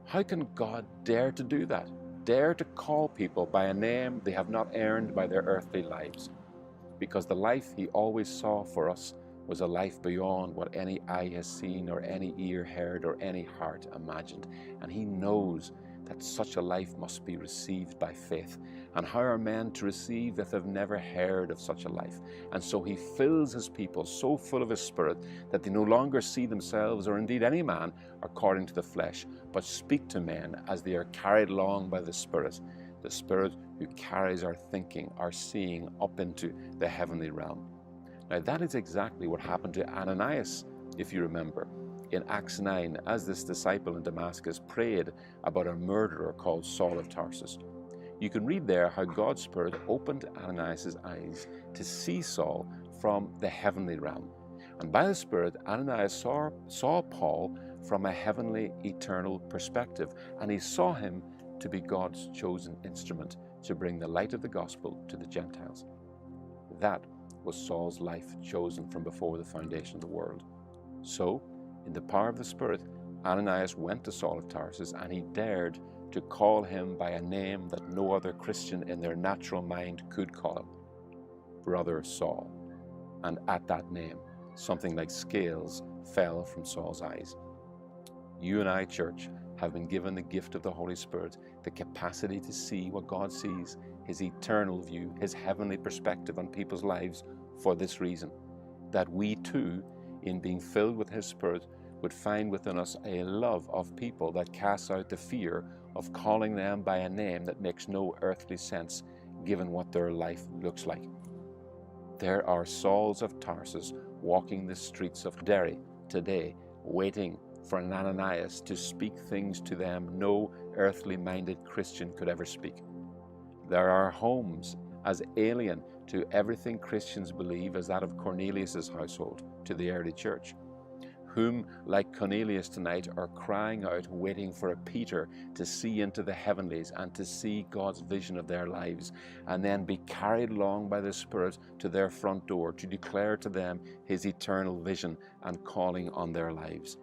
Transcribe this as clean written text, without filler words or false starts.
How can God dare to do that? Dare to call people by a name they have not earned by their earthly lives? Because the life he always saw for us was a life beyond what any eye has seen or any ear heard or any heart imagined. And he knows that such a life must be received by faith. And how are men to receive if they've never heard of such a life? And so he fills his people so full of his Spirit that they no longer see themselves, or indeed any man, according to the flesh, but speak to men as they are carried along by the Spirit who carries our thinking, our seeing up into the heavenly realm. Now that is exactly what happened to Ananias, if you remember, in Acts 9, as this disciple in Damascus prayed about a murderer called Saul of Tarsus. You can read there how God's Spirit opened Ananias' eyes to see Saul from the heavenly realm. And by the Spirit, Ananias saw Paul from a heavenly, eternal perspective, and he saw him to be God's chosen instrument to bring the light of the gospel to the Gentiles. That was Saul's life, chosen from before the foundation of the world. So, in the power of the Spirit, Ananias went to Saul of Tarsus, and he dared to call him by a name that no other Christian in their natural mind could call him: Brother Saul. And at that name, something like scales fell from Saul's eyes. You and I, church, have been given the gift of the Holy Spirit, the capacity to see what God sees, his eternal view, his heavenly perspective on people's lives, for this reason, that we too, in being filled with his Spirit, would find within us a love of people that casts out the fear of calling them by a name that makes no earthly sense given what their life looks like. There are Sauls of Tarsus walking the streets of Derry today, waiting for an Ananias to speak things to them no earthly-minded Christian could ever speak. There are homes as alien to everything Christians believe as that of Cornelius' household to the early church, whom, like Cornelius tonight, are crying out, waiting for a Peter to see into the heavenlies and to see God's vision of their lives, and then be carried along by the Spirit to their front door to declare to them his eternal vision and calling on their lives.